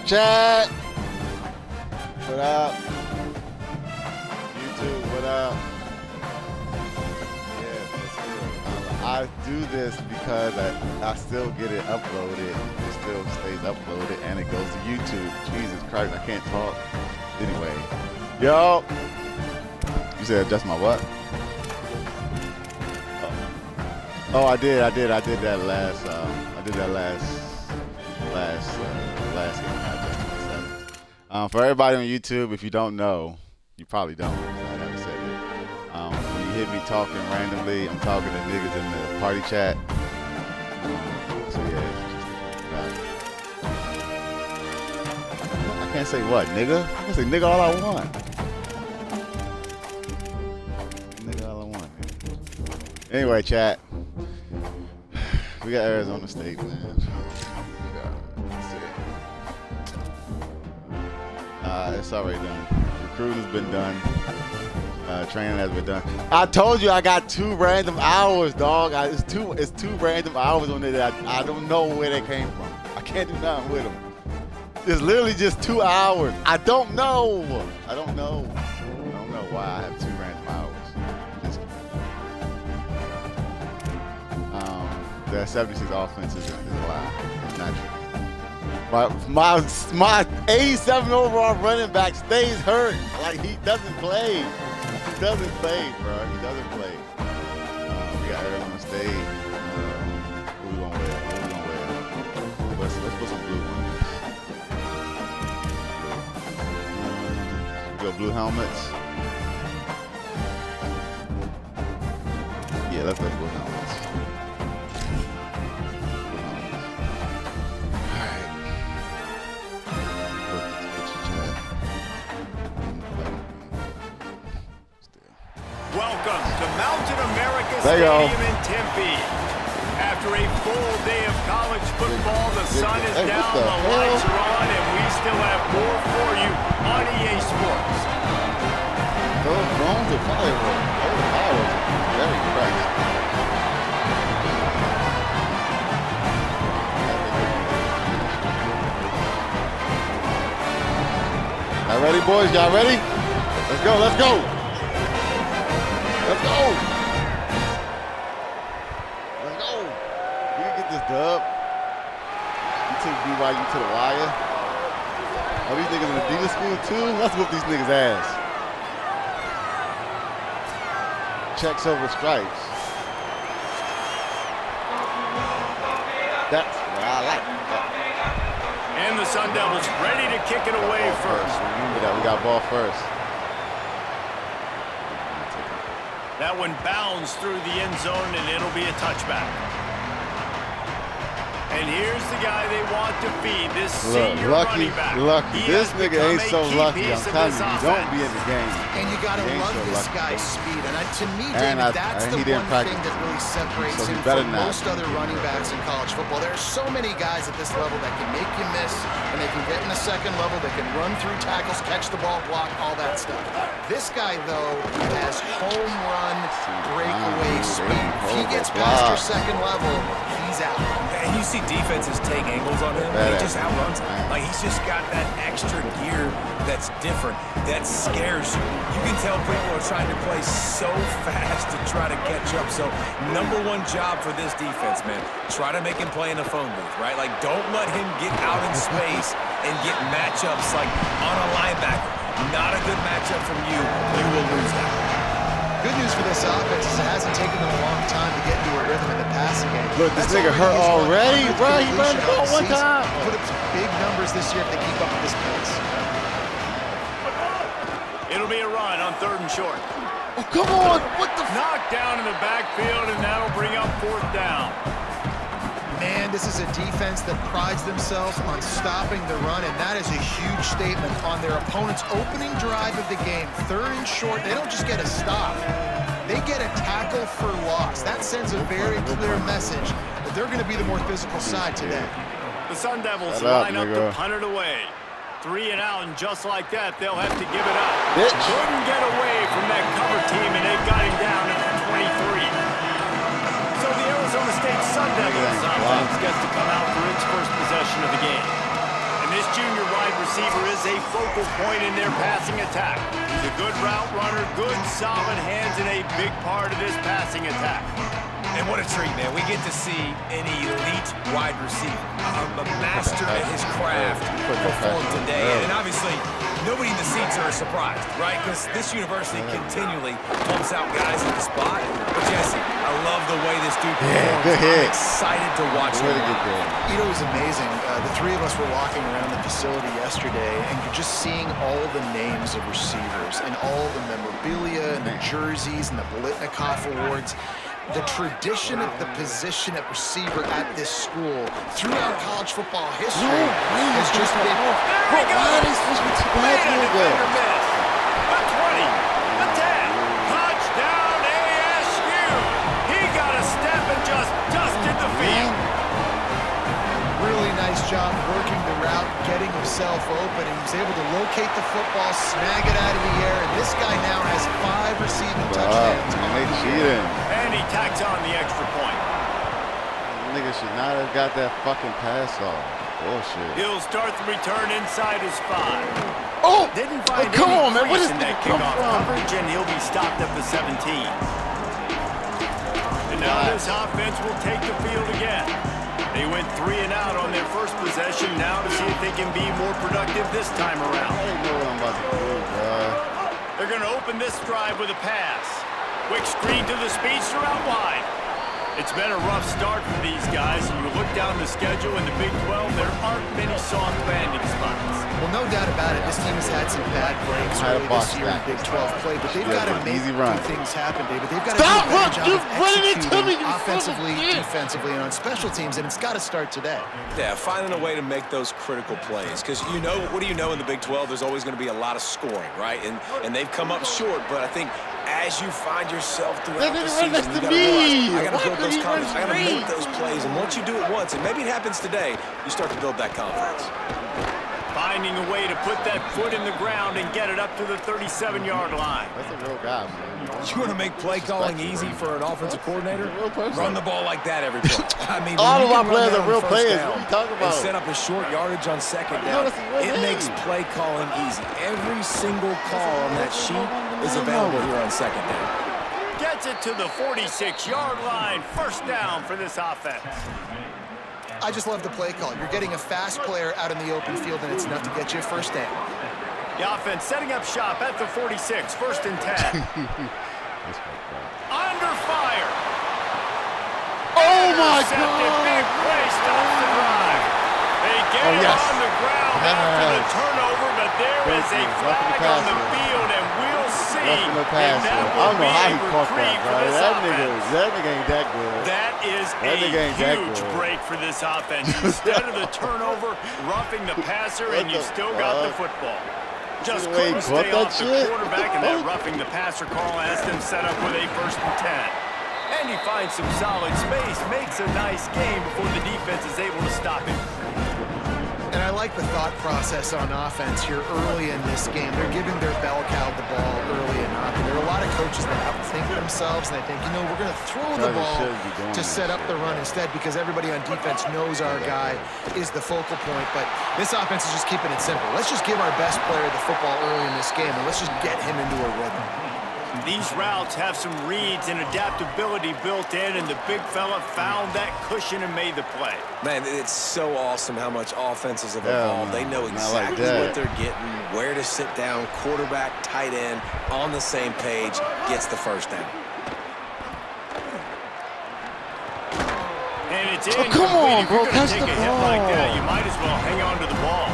Chat. What up? YouTube, what up? Yeah, that's good. I do this because I still get it uploaded. It still stays uploaded and it goes to YouTube. Jesus Christ, I can't talk. Anyway, yo. You said adjust my what? Oh, I did that last. I did that last game. I adjusted the settings. For everybody on YouTube, if you don't know, you probably don't. I never said it. When you hear me talking randomly, I'm talking to niggas in the party chat. So yeah, I can't say what, nigga. I can say nigga all I want. Nigga all I want. Anyway, chat. We got Arizona State, man. It's already done. Recruiting has been done. Training has been done. I told you I got 2 random hours, dog. It's two random hours on there that I don't know where they came from. I can't do nothing with them. It's literally just 2 hours. I don't know. I don't know why I have 2 random hours. Just kidding. The 76 offense is a lie. It's not true. My 87 overall running back stays hurt. Like, he doesn't play. He doesn't play, bro. He doesn't play. We got Arizona State. Who we gonna wear? Let's put some blue ones. We go blue helmets. Yeah, let's go blue helmets. Welcome to Mountain America Stadium in Tempe. After a full day of college football, the sun is down, the lights are on, and we still have more for you on EA Sports. Those drones are fireworks. Those fireworks are very bright. Y'all ready, boys? Y'all ready? Let's go, let's go. Let's go. Let's go. We can get this dub. You took BYU to the wire. Are these niggas in the Dynasty school too? Let's whoop these niggas' ass. Checks over stripes. That's what I like. And the Sun Devils ready to kick it away first. Remember that, we got ball first. That one bounds through the end zone, and it'll be a touchback. And here's the guy they want to feed, this senior running back. Lucky. This nigga ain't so lucky. I'm telling you, you don't be in the game. And you got to love this guy's speed. And to me, David, that's the one thing that really separates him from most other running backs in college football. There are so many guys at this level that can make you miss, and they can get in the second level, they can run through tackles, catch the ball, block, all that stuff. This guy, though, has home run, breakaway speed. If he gets past your second level, he's out. And you see defenses take angles on him, and he just outruns them. Like, he's just got that extra gear that's different, that scares you. You can tell people are trying to play so fast to try to catch up. So, number one job for this defense, man, try to make him play in the phone booth, right? Like, don't let him get out in space and get matchups like on a linebacker. Not a good matchup from you. You will lose that. Good news for this offense is it hasn't taken them a long time to get into a rhythm in the passing game. Look, this nigga hurt already, bro. He ran the ball one time. Put up some big numbers this year if they keep up with this pace. It'll be a run on 3rd and short. Oh, come on. What the Knocked down in the backfield, and that'll bring up 4th down. Man, this is a defense that prides themselves on stopping the run, and that is a huge statement on their opponent's opening drive of the game. 3rd and short, they don't just get a stop. They get a tackle for loss. That sends a very clear message that they're going to be the more physical side today. The Sun Devils line up to punt it away. 3 and out, and just like that, they'll have to give it up. Couldn't get away from that cover team, and they've got him down at 23. So the Arizona State Sun Devils offense gets to come out for its first possession of the game. And this junior wide as a focal point in their passing attack. He's a good route runner, good solid hands, and a big part of this passing attack. And what a treat, man. We get to see an elite wide receiver, a master at his craft perform today. And obviously, nobody in the seats are surprised, right? Because this university continually pumps out guys in the spot. But Jesse, I love the way this dude performs. I'm excited to watch him. You know, it was amazing. The three of us were walking around the facility yesterday, and you're just seeing all the names of receivers and all the memorabilia and the jerseys and the Bolitnikoff awards. The tradition of the position at receiver at this school throughout college football history has just been... There he goes! The 20, the 10, touchdown ASU! He got a step and just dusted the field. Really nice job working the route, getting himself open, and he was able to locate the football, snag it out of the air, and this guy now has 5 receiving touchdowns. And he tacks on the extra point. Nigga should not have got that fucking pass off. Bullshit. He'll start the return inside his 5. Oh! Didn't find come any on, man. What is in that kickoff coverage, and he'll be stopped at the 17. And now this offense will take the field again. They went 3 and out on their first possession. Now to see if they can be more productive this time around. I don't know what I'm about to do, bro. They're going to open this drive with a pass. Quick screen to the speedster out wide. It's been a rough start for these guys, and you look down the schedule in the Big 12, there aren't many soft landing spots. Well, no doubt about it, this team has had some bad breaks early this year in Big 12 play, but they've got to make good things happen, David. They've got to do a better job of executing offensively, defensively, and on special teams, and it's got to start today. Yeah, finding a way to make those critical plays, because you know, what do you know in the Big 12? There's always going to be a lot of scoring, right? And they've come up short, but I think as you find yourself throughout the season, you got to realize, I got to build those confidence. I got to make those plays. And once you do it once, and maybe it happens today, you start to build that confidence. Finding a way to put that foot in the ground and get it up to the 37-yard line. That's a real guy, man. You want to make play calling easy for an offensive coordinator? Run the ball like that every play. I mean, all of our players are real players. What are you talking about? And set up a short yardage on second down. It makes play calling easy. Every single call on that sheet is available here on second down. Gets it to the 46-yard line. First down for this offense. I just love the play call. You're getting a fast player out in the open field, and it's enough to get you a first down. The offense setting up shop at the 46, 1st and 10. Under fire. Oh, my God. Big play stops the drive. They get it on the ground after the turnover, but there is a flag on the field, and we'll see. I don't know how he caught that, bro. That nigga ain't that good. That is a huge break for this offense. Instead of the turnover, roughing the passer, and you still got the football. Just couldn't stay off the quarterback, and that roughing the passer call has them set up with a 1st and 10. And he finds some solid space, makes a nice game before the defense is able to stop him. And I like the thought process on offense here early in this game. They're giving their bell cow the ball early enough. And there are a lot of coaches that outthink themselves, and they think, you know, we're going to throw the ball to set up the run instead because everybody on defense knows our guy is the focal point. But this offense is just keeping it simple. Let's just give our best player the football early in this game, and let's just get him into a rhythm. These routes have some reads and adaptability built in, and the big fella found that cushion and made the play. Man, it's so awesome how much offenses have evolved. They know exactly what they're getting, where to sit down, quarterback, tight end, on the same page, gets the first down. And it's incomplete. Come on, bro, catch the ball. If you're going to take a hit like that, you might as well hang on to the ball.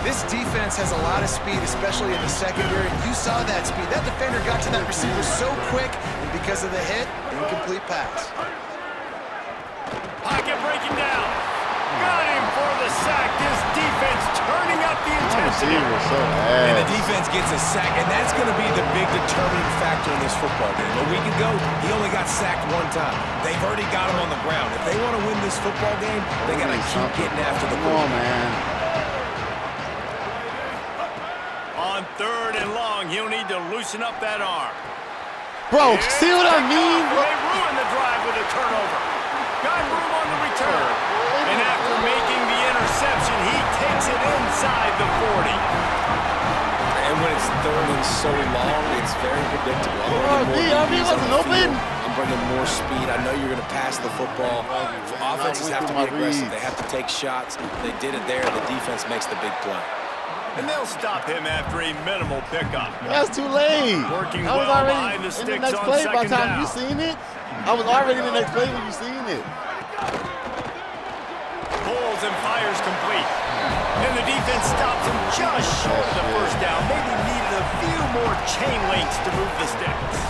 This defense has a lot of speed, especially in the secondary. You saw that speed. That defender got to that receiver so quick, and because of the hit, incomplete pass. Pocket breaking down. Got him for the sack. This defense turning up the intensity. And the defense gets a sack, and that's going to be the big determining factor in this football game. A week ago, he only got sacked 1 time. They've already got him on the ground. If they want to win this football game, they got to keep getting after the ball. Man. On 3rd and long, he'll need to loosen up that arm. Bro, see what I mean? They ruined the drive with a turnover. Got room on the return. And after making the interception, he takes it inside the 40. he's so long, it's very predictable. RB wasn't open. I'm bringing more speed. I know you're going to pass the football. Offenses have to be aggressive. They have to take shots. They did it there. The defense makes the big play. And they'll stop him after a minimal pickup. That's too late. Working I was well already behind the in the sticks next on play by the second time down. you seen it. I was already in the next play when you seen it. Pulls and fires complete. And the defense stops him just short of the first down. Maybe needed a few more chain links to move the sticks.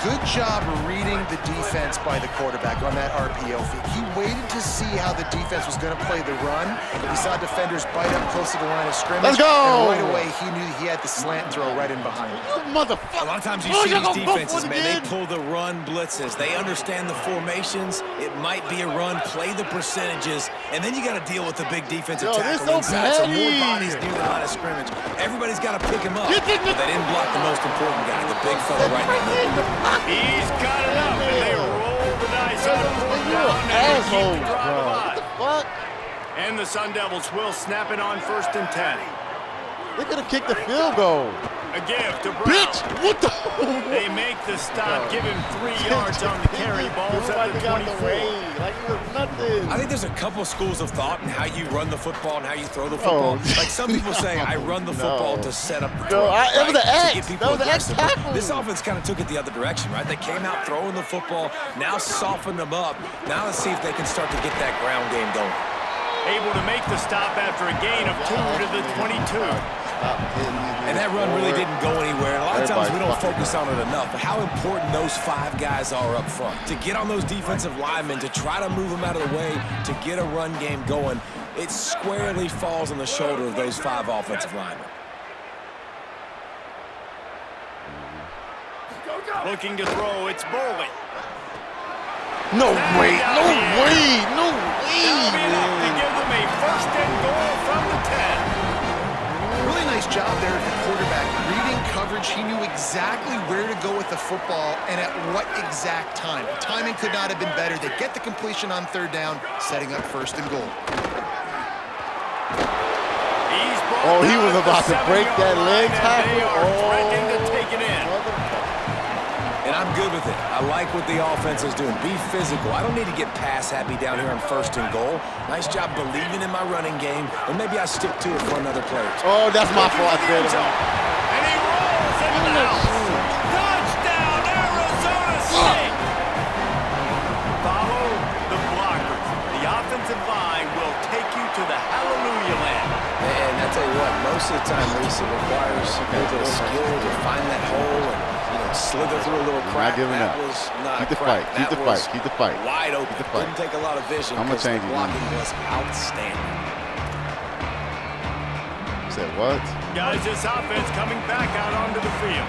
Good job reading the defense by the quarterback on that RPO feed. He waited to see how the defense was going to play the run. He saw defenders bite up close to the line of scrimmage. Let's go! And right away, he knew he had the slant throw right in behind him. You motherfucker. A lot of times you see these defenses, man, they pull the run blitzes. They understand the formations. It might be a run, play the percentages, and then you got to deal with the big defensive tackle inside. So more bodies near the line of scrimmage. Everybody's got to pick him up. But they didn't block the most important guy, the big fella right in the middle. He's got it up, and they roll the dice on a fourth down, and they keep the drive alive. What the fuck? And the Sun Devils will snap it on 1st and 10. They could have kicked the field goal. A gift to Brown. Bitch, what the? They make the stop, give him 3 yards on the carry. Balls at the 24. Like it was nothing. I think there's a couple schools of thought in how you run the football and how you throw the football. Like some people say, I run the football to set up the throw. It was an To get X. people That was an X aggressive. tackle. This offense kind of took it the other direction, right? They came out throwing the football, now softened them up. Now let's see if they can start to get that ground game going. Able to make the stop after a gain of 2 to the 22. And that run really didn't go anywhere. And a lot of times we don't focus on it enough, but how important those 5 guys are up front. To get on those defensive linemen, to try to move them out of the way, to get a run game going, it squarely falls on the shoulder of those 5 offensive linemen. Looking to throw, it's Bowley. No way, no way, no way. That'll be enough to give them a 1st and goal from the 10. Really nice job there at the quarterback. Reading coverage, he knew exactly where to go with the football and at what exact time. The timing could not have been better. They get the completion on 3rd down, setting up 1st and goal. Oh, he was about to break that leg tackle. Threatening to take it in. And I'm good with it. I like what the offense is doing. Be physical. I don't need to get pass happy down here on 1st and goal. Nice job believing in my running game, and maybe I stick to it for another play. Oh, that's my fault. And he rolls into the house. Touchdown, Arizona State. Follow the blockers. The offensive line will take you to the hallelujah land. And I tell you what, most of the time, Reese, it requires a little bit of skill to find that hole and slither through a little crack. Not giving up. Was not keep the crack. fight. Keep the fight. Keep the fight. Wide open. Keep the fight. Didn't take a lot of vision. I'm gonna change the it. blocking was outstanding. Said what? Guys, this offense coming back out onto the field.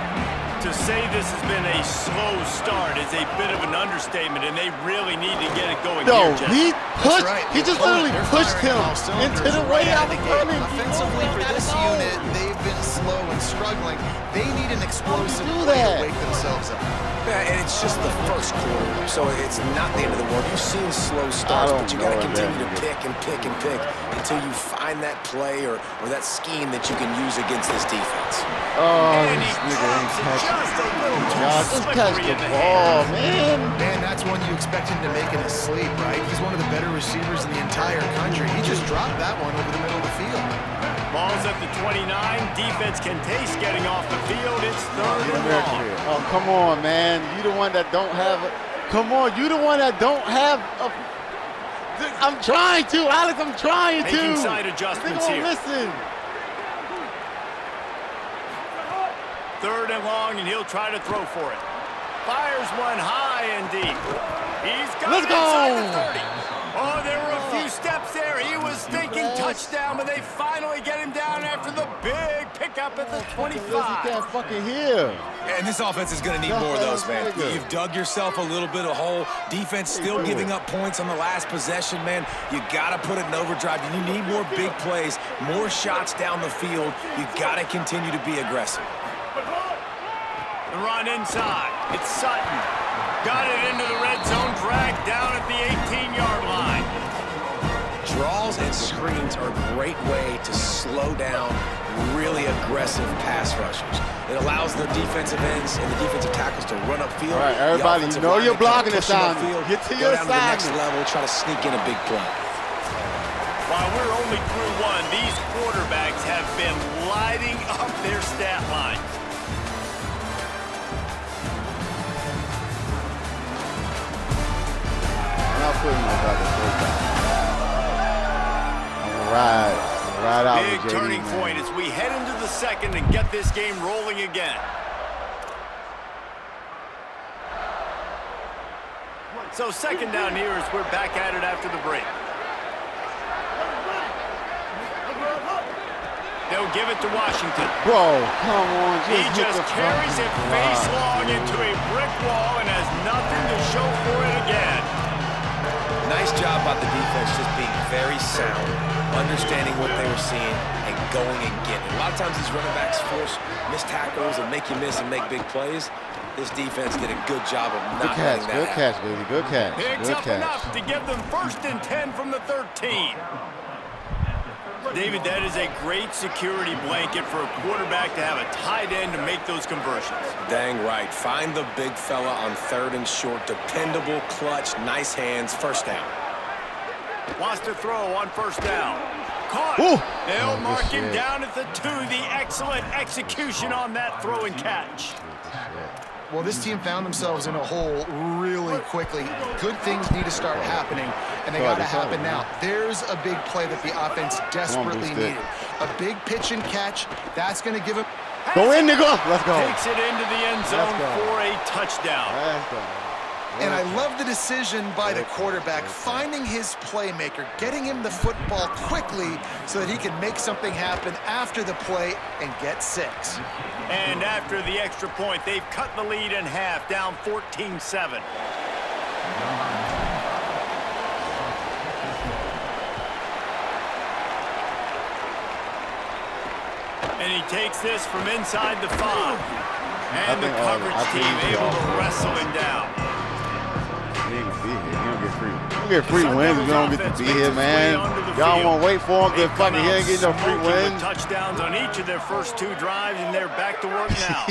To say this has been a slow start is a bit of an understatement, and they really need to get it going here, Jeff. He pushed. Right. He just literally pushed him into the way I was running. Offensively, for this unit, they've been slow and struggling. They need an explosive play to wake themselves up. Yeah, and it's just the first quarter, so it's not the end of the world. You've seen slow starts, but you got to continue to pick and pick and pick until you find that play or that scheme that you can use against this defense. Oh, this nigga ain't catching. Y'all just catch the ball, man. Man, that's one you expect him to make in his sleep, right? He's one of the better receivers in the entire country. He just dropped that one over the middle of the field. Ball's at the 29. Defense can taste getting off the field. It's 3rd and long. Oh, come on, man. You the one that don't have a... Come on, you the one that don't have a... I'm trying to, Alex, I'm trying to. Making side adjustments here. Listen. 3rd and long, and he'll try to throw for it. Fires one high and deep. He's got it inside the 30. Oh, there were a few steps there. He was thinking touchdown, but they finally get him down after the big pickup at the 25. He can't fucking hear. And this offense is going to need more of those, man. You've dug yourself a little bit of hole. Defense still giving up points on the last possession, man. You got to put it in overdrive. You need more big plays, more shots down the field. You got to continue to be aggressive. The run inside. It's Sutton. Got it into the red zone, dragged down at the 18-yard line. Draws and screens are a great way to slow down really aggressive pass rushers. It allows the defensive ends and the defensive tackles to run upfield. All right, everybody, you know you're blocking this time. Get to your side. Go down to the next level, try to sneak in a big play. While we're only through one, these quarterbacks have been lighting up their stat lines. I'm not putting this out the first time. I'm gonna ride out Big with JD, turning point as we head into the second and get this game rolling again. So second down here as we're back at it after the break. They'll give it to Washington. Bro, come on. He just carries it face long into a brick wall and has nothing to show for it again. Nice job by the defense just being very sound, understanding what they were seeing, and going and getting it. A lot of times these running backs force missed tackles and make you miss and make big plays. This defense did a good job of not letting that happen. Good catch, baby. Good catch. Picks up enough to give them 1st and 10 from the 13. David, that is a great security blanket for a quarterback to have a tight end to make those conversions. Dang right. Find the big fella on 3rd and short. Dependable, clutch, nice hands. 1st down. Wants to throw on 1st down. Caught. Ooh. They'll mark him down at the 2. The excellent execution on that throw and catch. Well, this team found themselves in a hole really quickly. Good things need to start happening, and they got to happen now. There's a big play that the offense desperately needed. A big pitch and catch. That's going to give him. Go in, nigga. Let's go. Takes it into the end zone for a touchdown. Let's go. And I love the decision by the quarterback, finding his playmaker, getting him the football quickly so that he can make something happen after the play and get 6. And after the extra point, they've cut the lead in half, down 14-7. And he takes this from inside the 5. And the coverage team able to wrestle him down. He ain't gonna be here. He don't get free. You get free wins if you don't get to be here, man. Y'all want to wait for him to fucking he ain't getting no free wins. Touchdowns on each of their first 2 drives, and they're back to work now.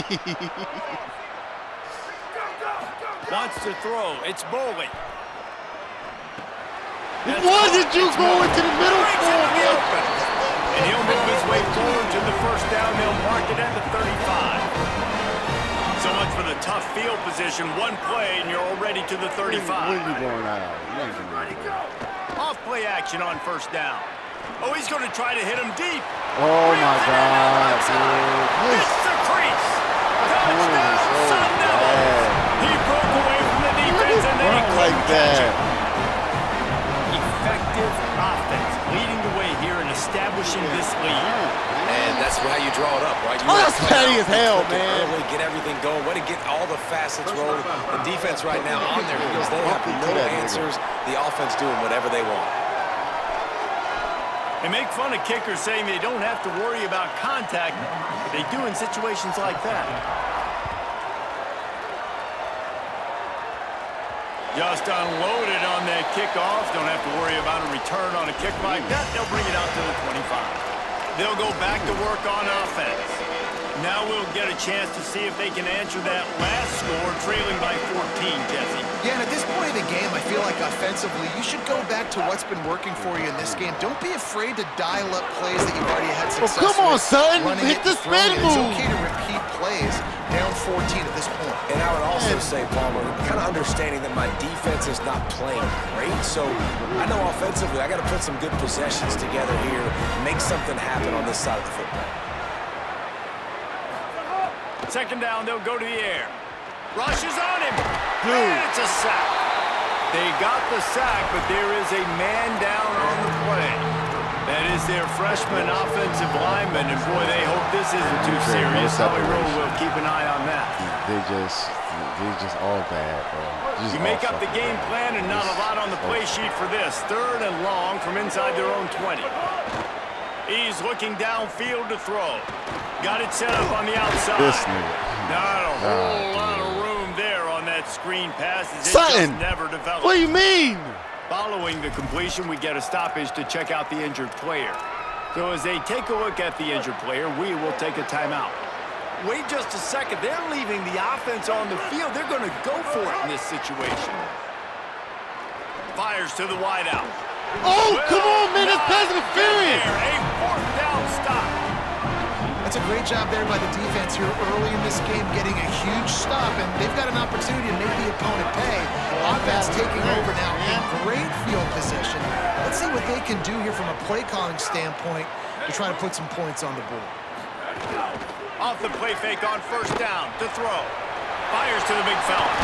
Wants to throw. It's Bowley. What did you go into the middle for? And he'll move his way forward to the 1st down. They'll mark it at the 35. So much for the tough field position. One play, and you're already to the 35. When you going out? Off play action on 1st down. Oh, he's going to try to hit him deep. Oh, my God, dude. It's the crease. Touchdown, Sun Devils. He broke away from the defense, and then he couldn't catch it. Effective offense leading the way here and establishing this lead. And that's how you draw it up, right? Oh, that's petty as hell, man. Early, get everything going. Way to get all the facets rolling. The defense right now on their heels. They have no answers. The offense doing whatever they want. They make fun of kickers saying they don't have to worry about contact. They do in situations like that. Just unloaded on that kickoff. Don't have to worry about a return on a kick like that. They'll bring it out to the 25. They'll go back to work on offense. Now we'll get a chance to see if they can answer that last score, trailing by 14, Jesse. Yeah, and at this point of the game, I feel like offensively, you should go back to what's been working for you in this game. Don't be afraid to dial up plays that you've already had success with. Come on, son. Hit the spin move. It's okay to repeat plays down 14 at this point. And I would also say, Palmer, kind of understanding that my defense is not playing great. So I know offensively, I got to put some good possessions together here, make something happen on this side of the football. 2nd down, they'll go to the air. Rushes on him. Dude. And it's a sack. They got the sack, but there is a man down on the play. That is their freshman offensive lineman, and boy, they hope this isn't too serious. Howie Rowe will keep an eye on that. They just all bad, bro. You make up the game plan and not a lot on the play sheet for this. 3rd and long from inside their own 20. He's looking downfield to throw. Got it set up on the outside. This nigga. Not a whole lot of room there on that screen pass. As it Sutton, just never developed. what do you mean? Following the completion, we get a stoppage to check out the injured player. So as they take a look at the injured player, we will take a timeout. Wait just a second. They're leaving the offense on the field. They're going to go for it in this situation. Fires to the wideout. Oh, well, come on, man. That's pass interference. A fourth down stop. That's a great job there by the defense here early in this game, getting a huge stop, and they've got an opportunity to make the opponent pay. Offense taking over now in great field position. Let's see what they can do here from a play calling standpoint to try to put some points on the board. Off the play fake on first down to throw. Fires to the big fella.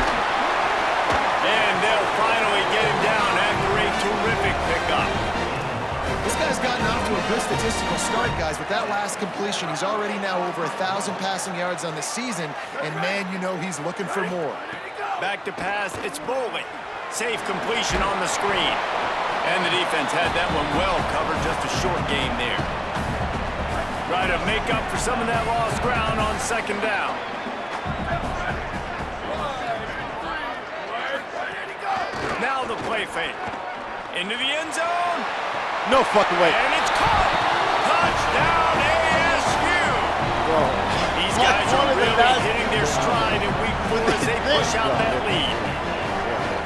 And they'll finally get him down after a terrific pickup. This guy's gotten off to a good statistical start, guys. With that last completion, he's already now over 1,000 passing yards on the season, and man, you know he's looking for more. Back to pass, it's Bowling. Safe completion on the screen. And the defense had that one well covered, just a short game there. Try to make up for some of that lost ground on second down. Now the play fake. Into the end zone. No fucking way. And it's caught. Touchdown ASU. Whoa. These guys are really hitting their stride in week 4 as they push out that lead.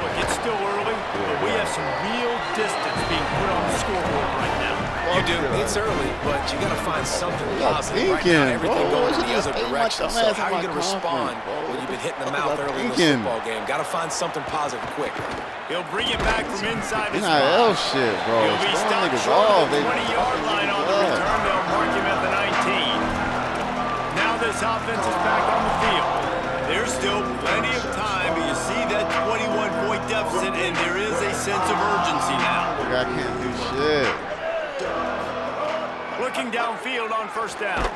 Look, it's still early, but we have some real distance being put on the scoreboard right now. You do. It's early, but you got to find something positive. Right now, everything going in the other direction. So how are you going to respond when you've been hitting the mouth early in the football game? Got to find something positive quick. He'll bring it back from inside his NIL shit, bro. He'll be stopped short of the 20-yard line on the return. They'll mark him at the 19. Now this offense is back on the field. There's still plenty of time, but you see that 21-point deficit, and there is a sense of urgency now. I can't do shit. Looking downfield on first down.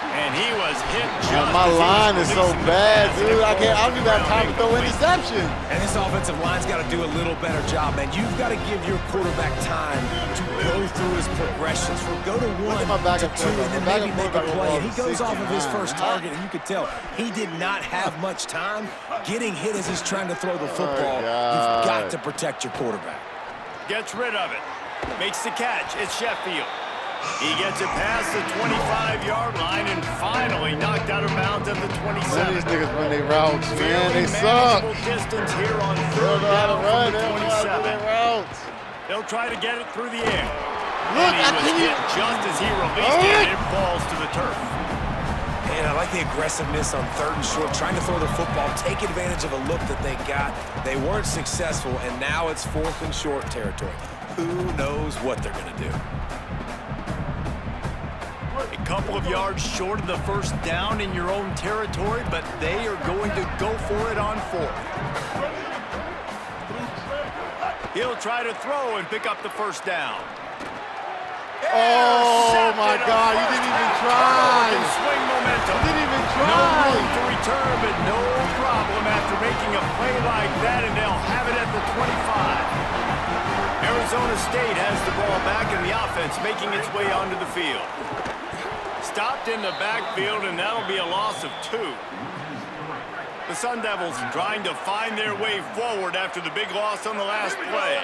And he was hit just my line is so bad, dude. I don't even have time to throw interception. And this offensive line's got to do a little better job, man. You've got to give your quarterback time to go through his progressions. From go to 1 to 2, and then maybe make a play. And he goes off of his first target, and you could tell he did not have much time. Getting hit as he's trying to throw the football, you've got to protect your quarterback. Gets rid of it. Makes the catch. It's Sheffield. He gets it past the 25-yard line and finally knocked out of bounds at the 27. These niggas run their routes, man. They suck. Distance here on third down from the 27. They'll try to get it through the air. Look, and he was hit just as he released it, and it falls to the turf. And I like the aggressiveness on third and short, trying to throw the football, take advantage of a look that they got. They weren't successful, and now it's fourth and short territory. Who knows what they're going to do? A couple of yards short of the first down in your own territory, but they are going to go for it on fourth. He'll try to throw and pick up the first down. Oh, my God. You didn't even try. Swing momentum. You didn't even try. No room to return, but no problem after making a play like that, and they'll have it at the 25. Arizona State has the ball back, and the offense making its way onto the field. Stopped in the backfield, and that'll be a loss of 2. The Sun Devils trying to find their way forward after the big loss on the last play.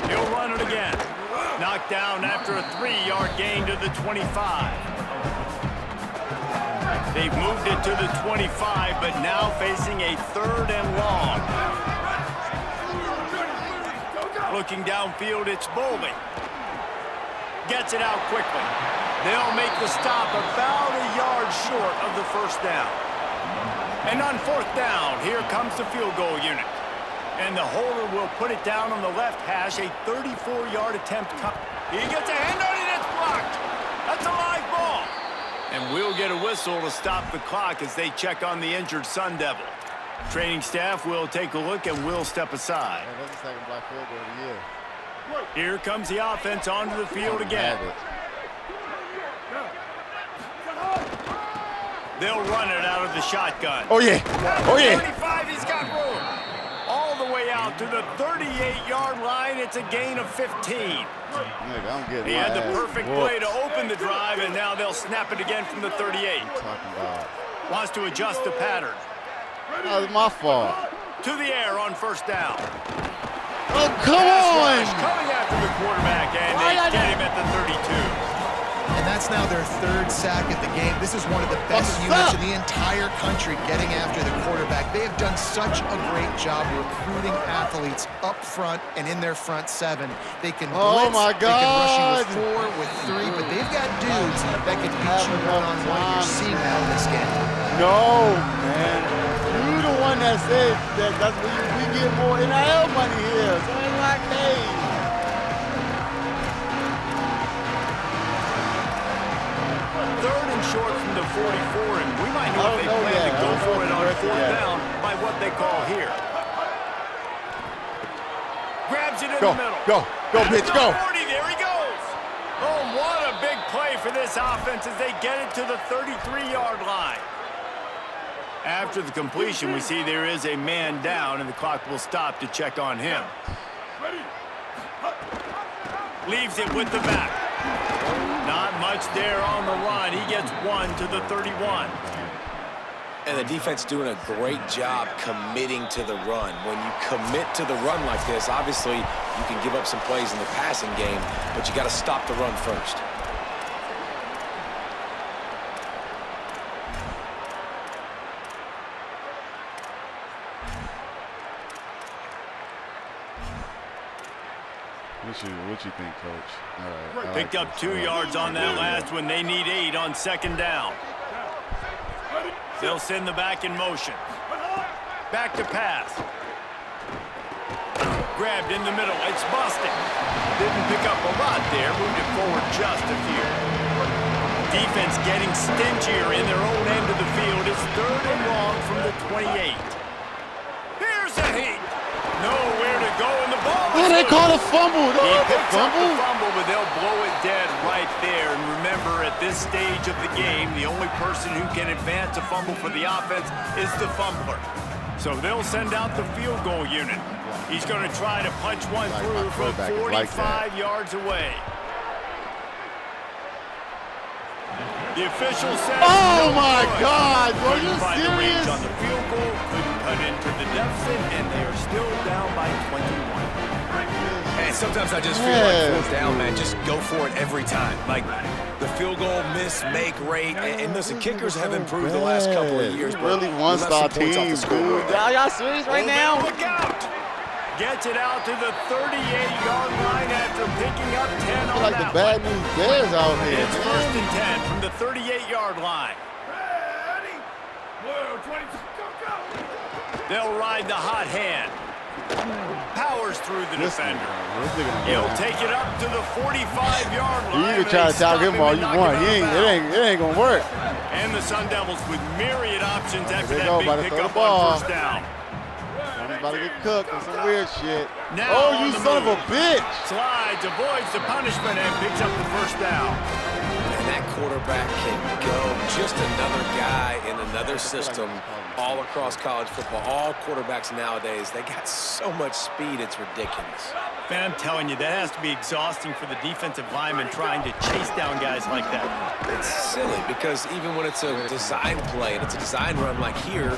He'll run it again. Knocked down after a 3-yard gain to the 25. They've moved it to the 25, but now facing a 3rd and long. Looking downfield, it's Bowling. Gets it out quickly. They'll make the stop about a yard short of the first down. And on fourth down, here comes the field goal unit. And the holder will put it down on the left hash, a 34-yard attempt. He gets a hand on it, it's blocked. That's a live ball. And we'll get a whistle to stop the clock as they check on the injured Sun Devil. Training staff will take a look and will step aside. Yeah, that's the second block field goal of the year. Here comes the offense onto the field again. They'll run it out of the shotgun. Oh, yeah. Oh, yeah. 35, he's got room. All the way out to the 38-yard line. It's a gain of 15. Nigga, he had the perfect play to open the drive, and now they'll snap it again from the 38. Talking about. Wants to adjust the pattern. That was my fault. To the air on first down. Oh, come on! Coming after the quarterback, and they get him at the 32. And that's now their third sack of the game. This is one of the best units in the entire country getting after the quarterback. They have done such a great job recruiting athletes up front and in their front seven. They can blitz, they can rush you with 4, with 3, but they've got dudes that can beat you one-on-one. You're seeing that in this game. No, man. You're the one that said that's we get more NIL money here. So it's like, hey. Third and short from the 44, and we might know if they plan to go for it on fourth down by what they call here. Grabs it in the middle. Go, bitch, go. 40, there he goes. Oh, what a big play for this offense as they get it to the 33-yard line. After the completion, we see there is a man down, and the clock will stop to check on him. Leaves it with the back. Not much there on the run. He gets 1 to the 31. And the defense doing a great job committing to the run. When you commit to the run like this, obviously you can give up some plays in the passing game, but you got to stop the run first. What you think, Coach? All right. Picked up 2 yards on that last one. They need 8 on second down. They'll send the back in motion. Back to pass. Grabbed in the middle. It's busted. Didn't pick up a lot there. Moved it forward just a few. Defense getting stingier in their own end of the field. It's 3rd and long from the 28. Here's a heat. Nowhere to go in the ball. Oh, they call a fumble. He picks up the fumble, but they'll blow it dead right there. And remember, at this stage of the game, the only person who can advance a fumble for the offense is the fumbler. So they'll send out the field goal unit. He's going to try to punch one through from 45 yards away. The official says, oh my God, are you find the range serious? on the field goal, couldn't cut into the deficit, and they are still down by 21. And sometimes I just feel like fourth down, man, just go for it every time. Like the field goal miss, make rate, and listen, kickers have improved the last couple of years. Really one-star teams, dude. Y'all serious right now? Look out! Gets it out to the 38-yard line after picking up 10 on like that the bad one. news Bears out here. It's 1st and 10 from the 38-yard line. They'll ride the hot hand. Powers through the defender. He'll take it up to the 45-yard line. You can try to tell him all you want. It ain't gonna work. And the Sun Devils with myriad options after that big pickup on first down. I'm about to get cooked on some weird shit. Now oh, you son of a bitch! Slides, avoids the punishment, and picks up the first down. And that quarterback can go. Just another guy in another system all across college football. All quarterbacks nowadays, they got so much speed, it's ridiculous. Man, I'm telling you, that has to be exhausting for the defensive lineman trying to chase down guys like that. It's silly because even when it's a design play and it's a design run like here,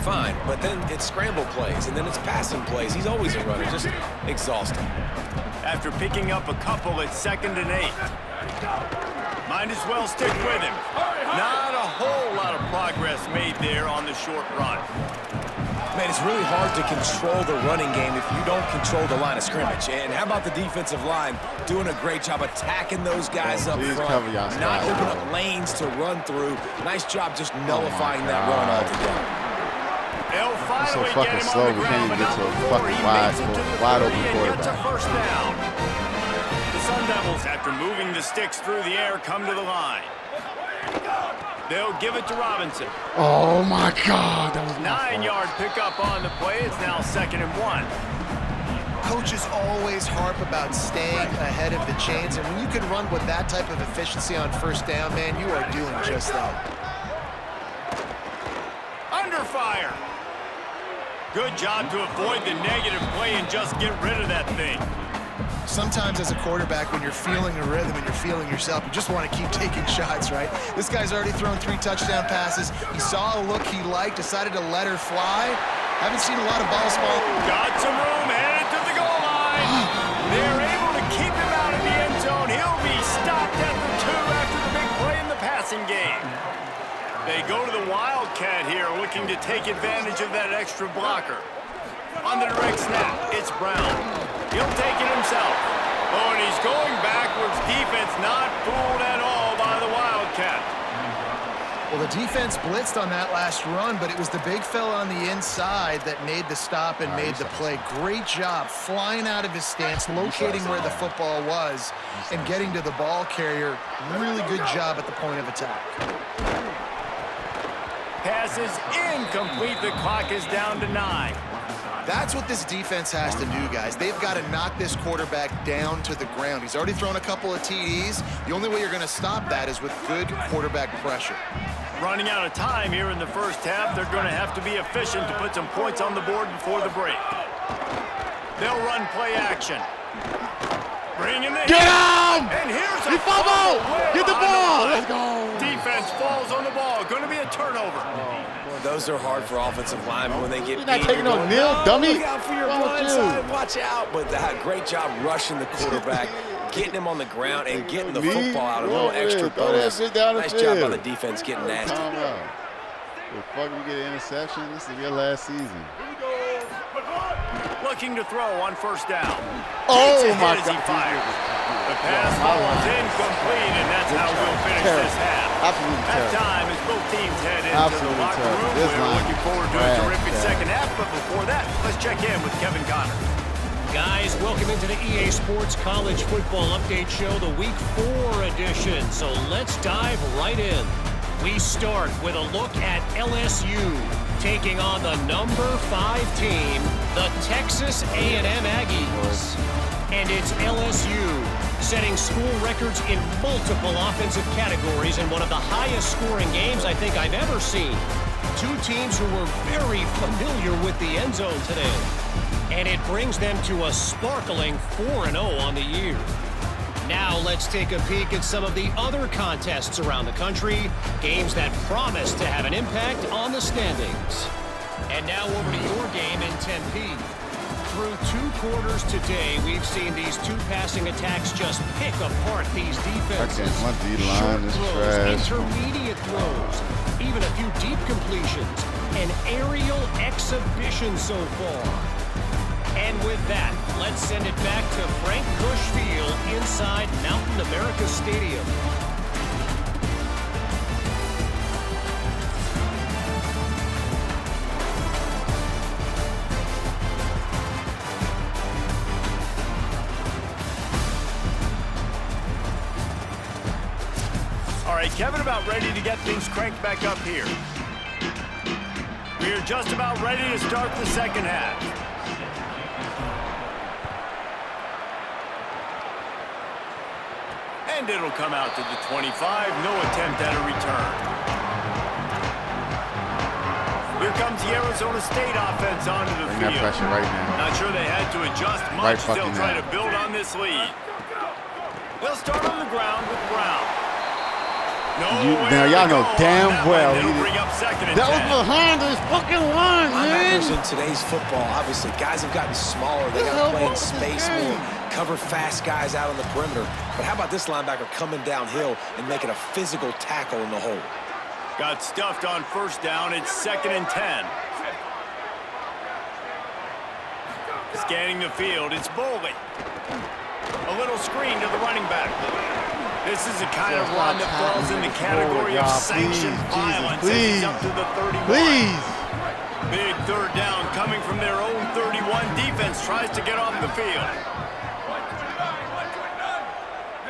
fine. But then it's scramble plays and then it's passing plays. He's always a runner, just exhausting. After picking up a couple, it's 2nd and 8. Might as well stick with him. Not a whole lot of progress made there on the short run. Man, it's really hard to control the running game if you don't control the line of scrimmage. And how about the defensive line doing a great job attacking those guys up front, not opening up lanes to run through. Nice job just nullifying that run altogether. They'll finally so fucking get him slow, on the we ground, can't even get to a before fucking he wide makes it to the open 30 and gets a quarterback. first down. The Sun Devils, after moving the sticks through the air, come to the line. They'll give it to Robinson. Oh my God, that was 9-yard pickup on the play. It's now 2nd and 1. Coaches always harp about staying ahead of the chains, and when you can run with that type of efficiency on first down, man, you are doing just that. Under fire. Good job to avoid the negative play and just get rid of that thing. Sometimes as a quarterback, when you're feeling a rhythm and you're feeling yourself, you just want to keep taking shots, right? This guy's already thrown 3 touchdown passes. He saw a look he liked, decided to let her fly. Haven't seen a lot of balls fall. Got some room, headed to the goal line. They're able to keep him out of the end zone. He'll be stopped at the 2 after the big play in the passing game. They go to the Wildcat here, looking to take advantage of that extra blocker. On the direct snap, it's Brown. He'll take it himself. Oh, and he's going backwards. Defense not fooled at all by the Wildcat. Well, the defense blitzed on that last run, but it was the big fella on the inside that made the stop and made the play. Great job flying out of his stance, locating where the football was, and getting to the ball carrier. Really good job at the point of attack. Pass is incomplete. The clock is down to 9. That's what this defense has to do, guys. They've got to knock this quarterback down to the ground. He's already thrown a couple of TDs. The only way you're going to stop that is with good quarterback pressure. Running out of time here in the first half. They're going to have to be efficient to put some points on the board before the break. They'll run play action. Bring in the Get him! And here's a fumble! Get the ball! Let's go! Defense falls on the ball. Going to be a turnover. Those are hard for offensive linemen when they get beat. You're not taking no nil, dummy. Look out for your blind side. Watch out. But great job rushing the quarterback, getting him on the ground, and getting the football out. A little extra bonus. Nice job by the defense getting nasty. The fuck, we get an interception? This is your last season. Looking to throw on first down. Oh, my God. He fires. The pass falls incomplete, and that's how we'll finish this half. Absolutely terrible. Halftime as both teams head into the locker room. We're looking forward to a terrific second half, but before that, let's check in with Kevin Connor. Guys, welcome into the EA Sports College Football Update Show, the Week 4 edition. So let's dive right in. We start with a look at LSU taking on the number 5 team, the Texas A&M Aggies. And it's LSU setting school records in multiple offensive categories in one of the highest scoring games I think I've ever seen. 2 teams who were very familiar with the end zone today. And it brings them to a sparkling 4-0 on the year. Now let's take a peek at some of the other contests around the country, games that promise to have an impact on the standings. And now over to your game in Tempe. Through 2 quarters today, we've seen these 2 passing attacks just pick apart these defenses. My D-line is trash. Intermediate throws, even a few deep completions, an aerial exhibition so far. And with that, let's send it back to Frank Cush Field inside Mountain America Stadium. All right, Kevin, about ready to get things cranked back up here. We are just about ready to start the second half. And it'll come out to the 25. No attempt at a return. Here comes the Arizona State offense onto the field. Pressure right now. Not sure they had to adjust much. They'll try to build on this lead. They'll start on the ground with Brown. Now y'all know damn well that was behind his fucking line, man. In today's football, obviously, guys have gotten smaller. They got to play in space more, cover fast guys out on the perimeter. But how about this linebacker coming downhill and making a physical tackle in the hole? Got stuffed on first down. It's 2nd and 10. Scanning the field. It's Boley. A little screen to the running back. This is the kind of run that falls in the category of sanctioned violence. He's up to the 31. Big third down coming from their own 31. Defense tries to get off the field.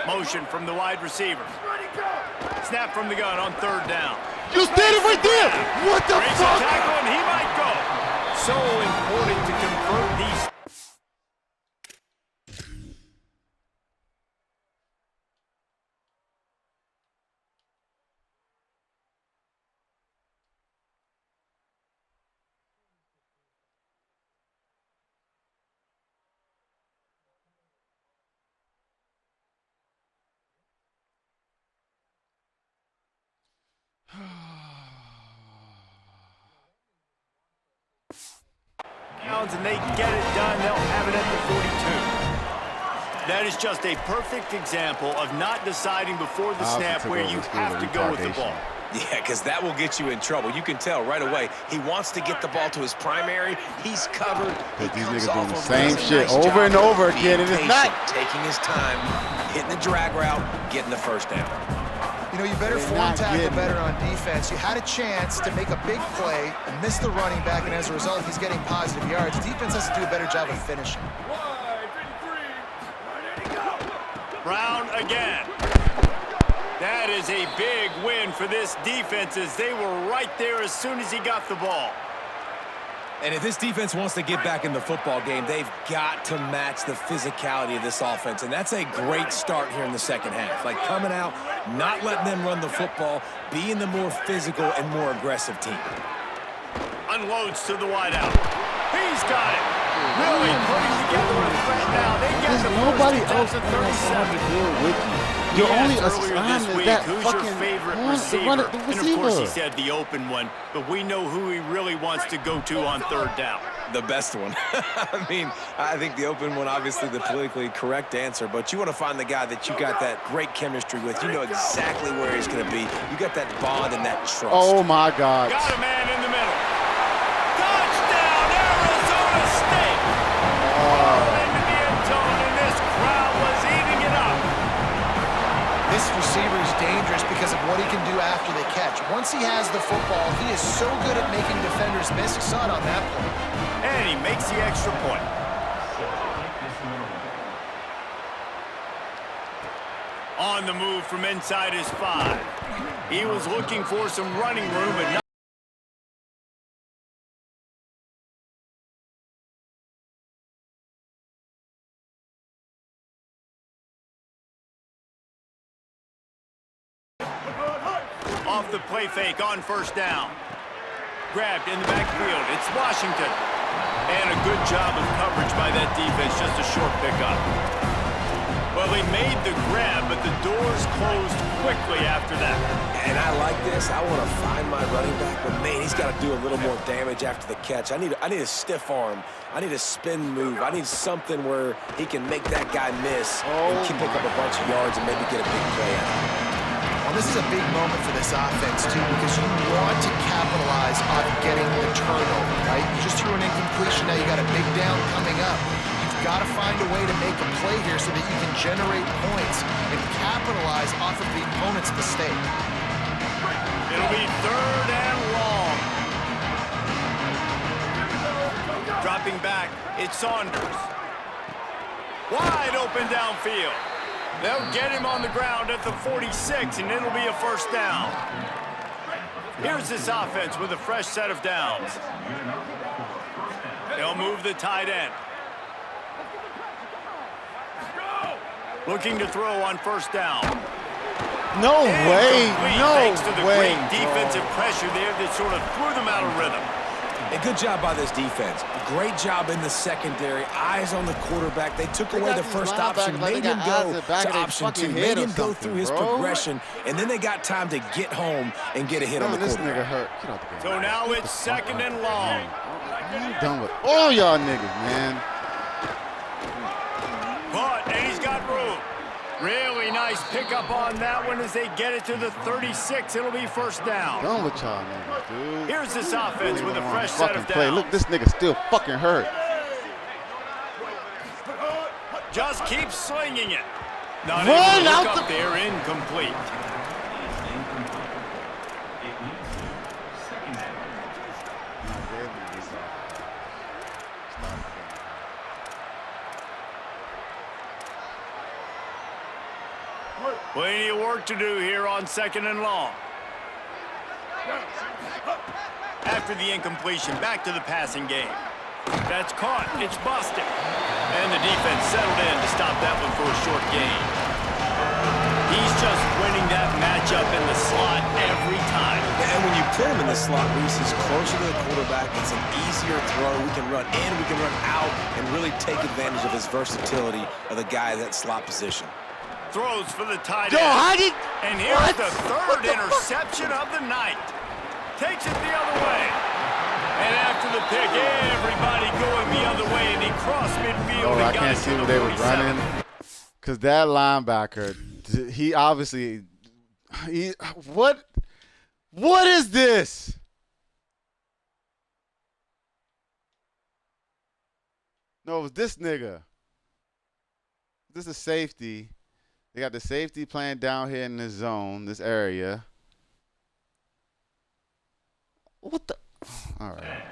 Motion from the wide receiver. Snap from the gun on 3rd down. You standing right there. What the fuck? A tackle and he might go. So important to convert these. downs and they get it done, they'll have it at the 42. That is just a perfect example of not deciding before the snap where you have to go with the ball. Yeah, because that will get you in trouble. You can tell right away. He wants to get the ball to his primary. He's covered. These niggas doing the same shit over and over again. It is not taking his time, hitting the drag route, getting the first down. You know, you better form tackle better on defense. You had a chance to make a big play and miss the running back, and as a result, he's getting positive yards. Defense has to do a better job of finishing. Brown again. That is a big win for this defense as they were right there as soon as he got the ball. And if this defense wants to get back in the football game, they've got to match the physicality of this offense. And that's a great start here in the second half. Like coming out, not letting them run the football, being the more physical and more aggressive team. Unloads to the wideout. He's got it. Really putting together a threat now. They get the nobody else in 37 deal with you. Your only assignment is that fucking favorite receiver. And of course he said the open one, but we know who he really wants to go to on third down. The best one. I mean, I think the open one, obviously the politically correct answer, but you want to find the guy that you got that great chemistry with. You know exactly where he's going to be. You got that bond and that trust. Oh, my God. Got a man in the middle. Touchdown, Arizona State. Into the end zone, and this crowd was eating it up. This receiver is dangerous because of what he can do after the catch. Once he has the football, he is so good at making defenders miss. You saw it on that play. And he makes the extra point. On the move from inside his 5. He was looking for some running room, but not. Off the play fake on first down. Grabbed in the backfield. It's Washington. And a good job of coverage by that defense. Just a short pickup. Well, he made the grab, but the doors closed quickly after that. And I like this. I want to find my running back, but man, he's got to do a little more damage after the catch. I need a stiff arm. I need a spin move. I need something where he can make that guy miss and pick up a bunch of yards and maybe get a big play out of it. Well, this is a big moment for this offense, too, because you want to capitalize on getting the turnover, right? You just threw an incompletion. Now you got a big down coming up. You've got to find a way to make a play here so that you can generate points and capitalize off of the opponent's mistake. It'll be third and long. Dropping back, it's Saunders. Wide open downfield. They'll get him on the ground at the 46, and it'll be a first down. Here's this offense with a fresh set of downs. They'll move the tight end. Looking to throw on first down. No way. No thanks to the way. Great defensive pressure there that sort of threw them out of rhythm. A good job by this defense. Great job in the secondary. Eyes on the quarterback. They took away the first option, made him go to option 2, made him go through his progression, and then they got time to get home and get a hit on the quarterback. This nigga hurt. Get out the game. So now it's second and long. I'm done with all y'all niggas, man. Caught, and he's got room. Really nice pickup on that one as they get it to the 36. It'll be first down. Done with y'all niggas, dude. Here's this offense with a fresh set of downs. Look, this nigga still fucking hurt. Just keep slinging it. Not able to look up there, incomplete. Plenty of work to do here on second and long. After the incompletion, back to the passing game. That's caught. It's busted. And the defense settled in to stop that one for a short gain. He's just winning that matchup in the slot every time. And when you put him in the slot, Reese is closer to the quarterback. It's an easier throw. We can run in, we can run out, and really take advantage of his versatility of the guy in that slot position. Throws for the tight end. And here's the third interception of the night. Takes it the other way. And after the pick, everybody going the other way, and he crossed midfield. Oh, I can't see where they were running. Because that linebacker, he obviously, what is this? No, it was this nigga. This is safety. They got the safety playing down here in this zone, this area. What the? All right.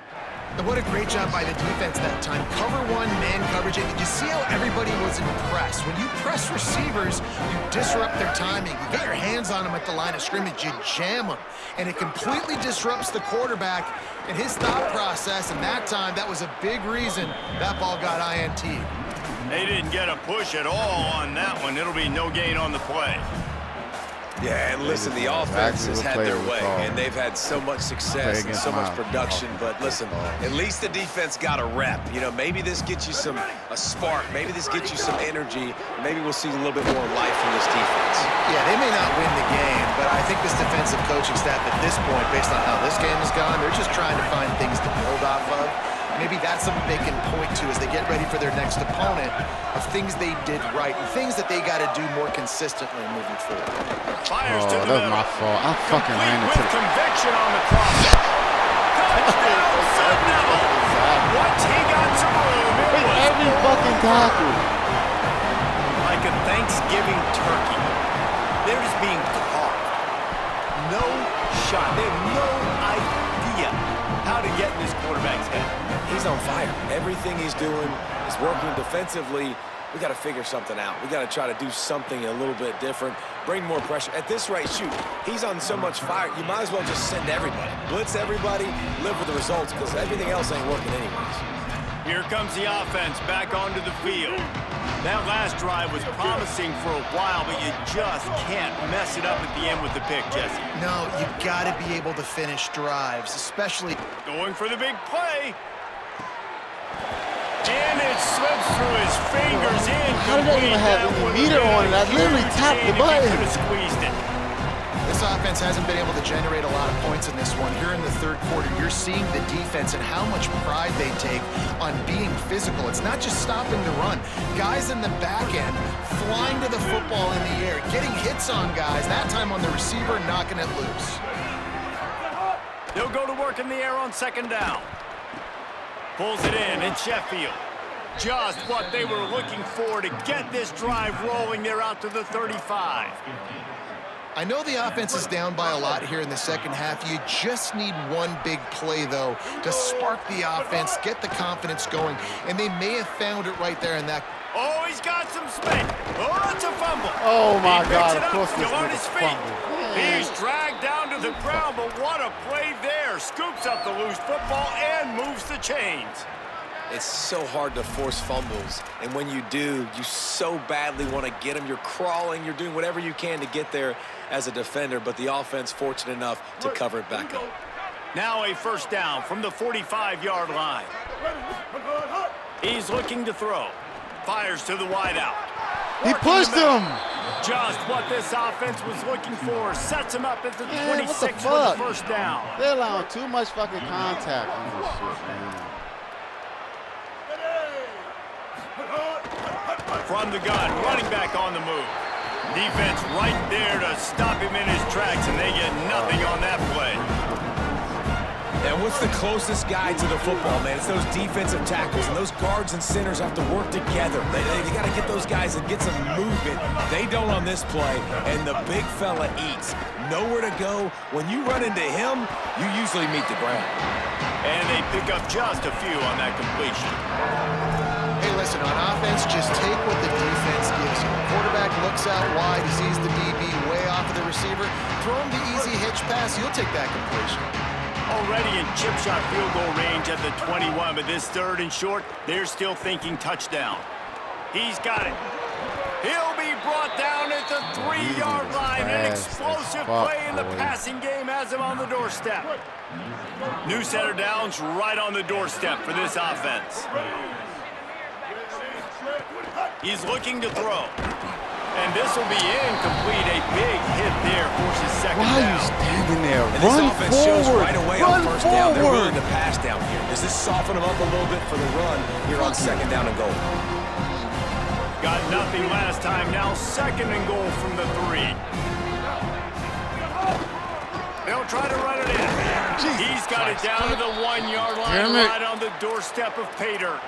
And what a great job by the defense that time. Cover one, man coverage. And did you see how everybody was impressed? When you press receivers, you disrupt their timing. You get your hands on them at the line of scrimmage. You jam them. And it completely disrupts the quarterback and his thought process. And that time, that was a big reason that ball got INT. They didn't get a push at all on that one. It'll be no gain on the play. Yeah, and listen, the offense has had their way, and they've had so much success and so much production. But listen, at least the defense got a rep. You know, maybe this gets you a spark. Maybe this gets you some energy. Maybe we'll see a little bit more life from this defense. Yeah, they may not win the game, but I think this defensive coaching staff at this point, based on how this game has gone, they're just trying to find things to build off of. Maybe that's something they can point to as they get ready for their next opponent of things they did right and things that they got to do more consistently moving forward. Fires to the that was my fault. I fucking ran into with conviction on the cross. Touchdown, Sun Devil. Once he got some room, it was every fucking tackle. like a Thanksgiving turkey. They're just being carved. No shot. They have no idea how to get in this quarterback's head. He's on fire. Everything he's doing is working defensively. We got to figure something out. We got to try to do something a little bit different, bring more pressure. At this rate, shoot, he's on so much fire, you might as well just send everybody. Blitz everybody, live with the results, because everything else ain't working anyways. Here comes the offense back onto the field. That last drive was promising for a while, but you just can't mess it up at the end with the pick, Jesse. No, you've got to be able to finish drives, especially going for the big play. And it slips through his fingers in. How did I even have any meter on it? I literally tapped the button. Could have squeezed it. This offense hasn't been able to generate a lot of points in this one. Here in the third quarter, you're seeing the defense and how much pride they take on being physical. It's not just stopping the run. Guys in the back end flying to the football in the air, getting hits on guys, that time on the receiver, knocking it loose. They'll go to work in the air on second down. Pulls it in, and Sheffield. Just what they were looking for to get this drive rolling. They're out to the 35. I know the offense is down by a lot here in the second half. You just need one big play, though, to spark the offense, get the confidence going, and they may have found it right there in that. Oh, he's got some space. Oh, it's a fumble. Oh, my God, of course still on his feet. Fumble. He's dragged down to the ground, but what a play there. Scoops up the loose football and moves the chains. It's so hard to force fumbles, and when you do, you so badly want to get them. You're crawling, you're doing whatever you can to get there as a defender, but the offense fortunate enough to cover it back up. Now a first down from the 45-yard line. He's looking to throw. Fires to the wideout. He pushed him. Just what this offense was looking for. Sets him up at the 26 for the first down. They're allowing too much fucking contact on this shit, man. From the gun, running back on the move. Defense right there to stop him in his tracks, and they get nothing on that play. And what's the closest guy to the football, man? It's those defensive tackles, and those guards and centers have to work together. They got to get those guys and get some movement. They don't on this play, and the big fella eats. Nowhere to go. When you run into him, you usually meet the ground. And they pick up just a few on that completion. Hey, listen, on offense, just take what the defense gives you. Quarterback looks out wide, he sees the DB way off of the receiver. Throw him the easy hitch pass, you'll take that completion. Already in chip shot field goal range at the 21, but this third and short, they're still thinking touchdown. He's got it. He'll be brought down at the 3-yard line. An explosive play in the passing game has him on the doorstep. New set of downs right on the doorstep for this offense. He's looking to throw. And this will be incomplete. A big hit there forces second down. Why are you standing there? And Run this offense shows forward. right away on first down. They're willing to pass down here. Does this soften them up a little bit for the run here on second down and goal? Got nothing last time. Now second and goal from the 3. They'll try to run it in. He's got it down to the 1-yard line, right on the doorstep of Pater.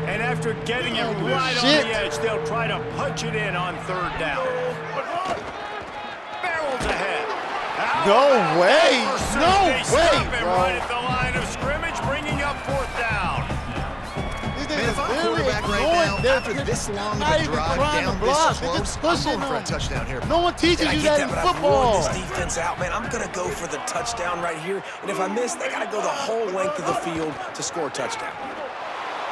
And after getting it right on the edge, they'll try to punch it in on third down. Barrels ahead. No way. No way, bro. Right at the line of scrimmage, bringing up fourth down. Man, if I'm a quarterback right now, after this long of a drive down this close, I'm going for a touchdown here. No one teaches you that in football. This defense out, man. I'm going to go for the touchdown right here. And if I miss, they got to go the whole length of the field to score a touchdown.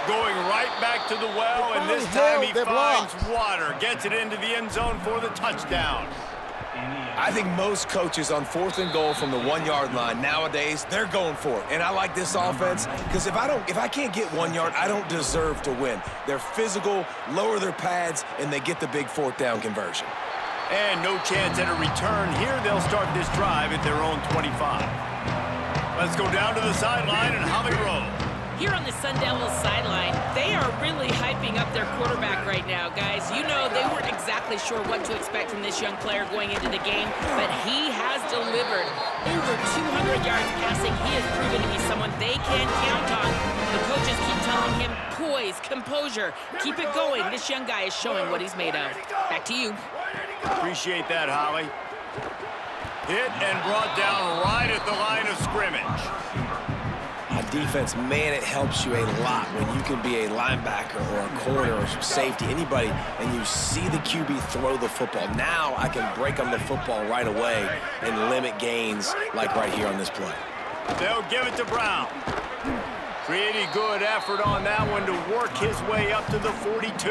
Going right back to the well, and this time he finds water. Gets it into the end zone for the touchdown. I think most coaches on fourth and goal from the 1-yard line nowadays, they're going for it. And I like this offense because if I can't get 1 yard, I don't deserve to win. They're physical, lower their pads, and they get the big fourth down conversion. And no chance at a return here. They'll start this drive at their own 25. Let's go down to the sideline and Holly Rowe. Here on the Sun Devils sideline, they are really hyping up their quarterback right now, guys. You know, they weren't exactly sure what to expect from this young player going into the game, but he has delivered over 200 yards passing. He has proven to be someone they can count on. The coaches keep telling him, poise, composure, keep it going. This young guy is showing what he's made of. Back to you. Appreciate that, Holly. Hit and brought down right at the line of scrimmage. Defense, man, it helps you a lot when you can be a linebacker or a corner or safety, anybody, and you see the QB throw the football. Now I can break on the football right away and limit gains like right here on this play. They'll give it to Brown. Pretty good effort on that one to work his way up to the 42.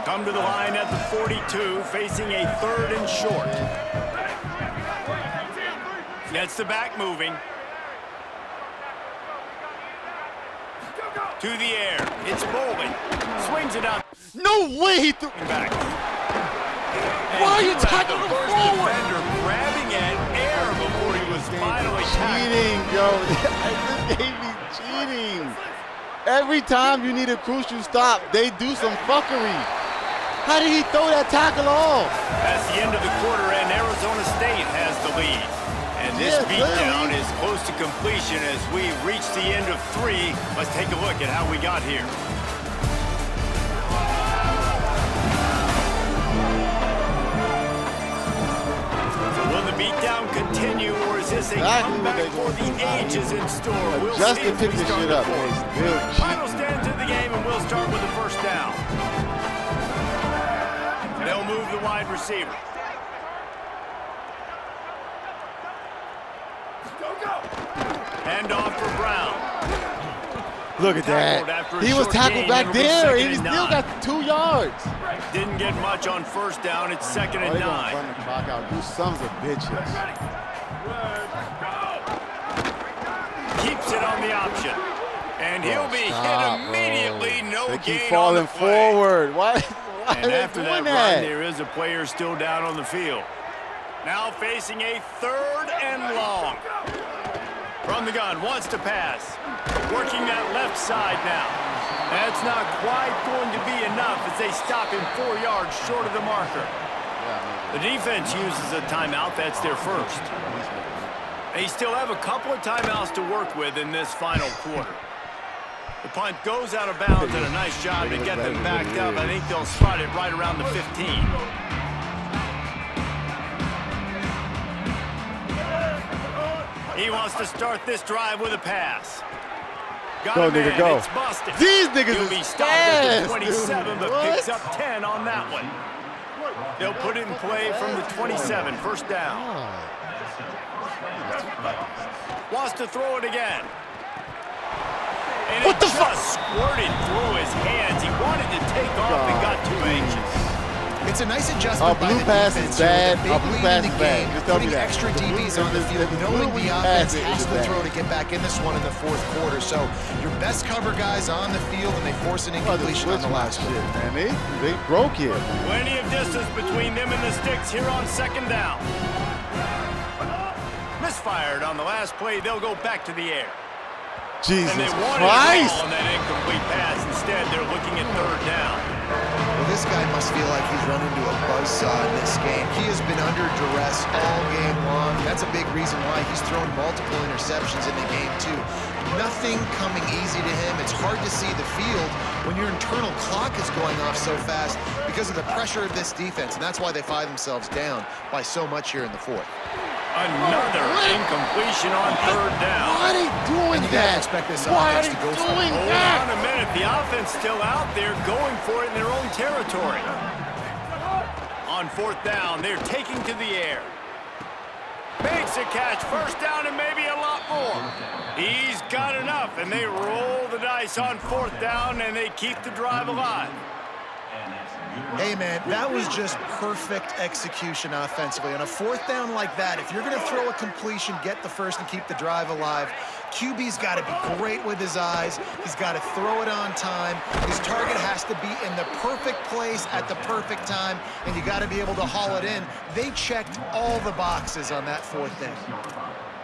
Come to the line at the 42, facing a third and short. Gets the back moving. To the air. It's Bowling. Swings it up. No way he threw back. Why are you tackling him forward? Defender grabbing at air before he was finally cheating, yo. This game is cheating. Every time you need a crucial stop, they do some fuckery. How did he throw that tackle off? That's the end of the quarter, and Arizona State has the lead. And this beatdown is close to completion as we reach the end of 3. Let's take a look at how we got here. So will the beatdown continue, or is this a comeback for the ages in store? We'll just see to pick this shit up. Final stands in the game, and we'll start with the first down. They'll move the wide receiver. Hand off for Brown. Look at that. He was tackled back there. He still got 2 yards. Didn't get much on first down. It's second and 9. Run the clock out. You sons of bitches. Keeps it on the option. And he'll be hit immediately. No they gain keep falling on the play. forward. Why and are they after doing that that? run, there is a player still down on the field. Now facing a third and long. From the gun, wants to pass. Working that left side now. That's not quite going to be enough as they stop him 4 yards short of the marker. The defense uses a timeout. That's their first. They still have a couple of timeouts to work with in this final quarter. The punt goes out of bounds, and a nice job to get them backed up. I think they'll spot it right around the 15. He wants to start this drive with a pass. Go, nigga, go. It's busted. These niggas He'll be stopped at the 27, but picks up 10 on that one. They'll put it in play from the 27, first down. Wants to throw it again. And what the fuck? Squirted through his hands. He wanted to take off and got too anxious. it's a nice adjustment by the defense. Bad. Big Blue lead pass in is the game, bad. Just tell me putting that. extra DBs on the field, knowing the offense has to throw to get back in this one in the fourth quarter. So your best cover guys on the field, and they force an incompletion on the last one. Man, they broke it. Plenty of distance between them and the sticks here on second down. Misfired on the last play. They'll go back to the air. Jesus and they wanted Christ! on that incomplete pass. Instead, they're looking at third down. Well, this guy must feel like he's run into a buzzsaw in this game. He has been under duress all game long. That's a big reason why he's thrown multiple interceptions in the game, too. Nothing coming easy to him. It's hard to see the field when your internal clock is going off so fast because of the pressure of this defense, and that's why they find themselves down by so much here in the fourth. Another incompletion on third down. Why are they doing You that? gotta expect this offense to go for it. Hold on a minute. The offense still out there going for it in their own territory. On fourth down, they're taking to the air. Makes a catch. First down and maybe a lot more. He's got enough, and they roll the dice on fourth down, and they keep the drive alive. Hey, man, that was just perfect execution offensively. On a fourth down like that, if you're going to throw a completion, get the first and keep the drive alive, QB's got to be great with his eyes. He's got to throw it on time. His target has to be in the perfect place at the perfect time, and you got to be able to haul it in. They checked all the boxes on that fourth down.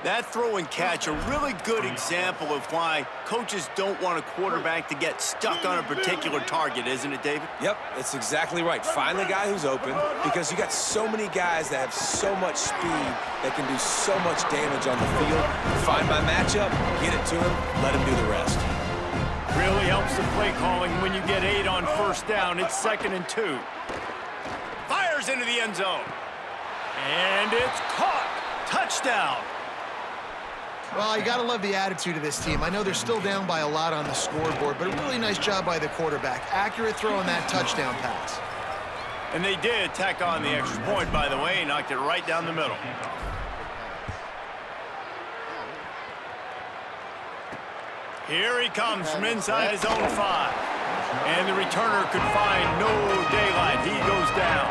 That throw and catch, a really good example of why coaches don't want a quarterback to get stuck on a particular target, isn't it, David? Yep, it's exactly right. Find the guy who's open, because you got so many guys that have so much speed that can do so much damage on the field. Find my matchup, get it to him, let him do the rest. Really helps the play calling when you get 8 on first down. It's 2nd and 2. Fires into the end zone. And it's caught. Touchdown. Well, you got to love the attitude of this team. I know they're still down by a lot on the scoreboard, but a really nice job by the quarterback. Accurate throw on that touchdown pass. And they did tack on the extra point, by the way. Knocked it right down the middle. Here he comes from inside his own 5. And the returner could find no daylight. He goes down.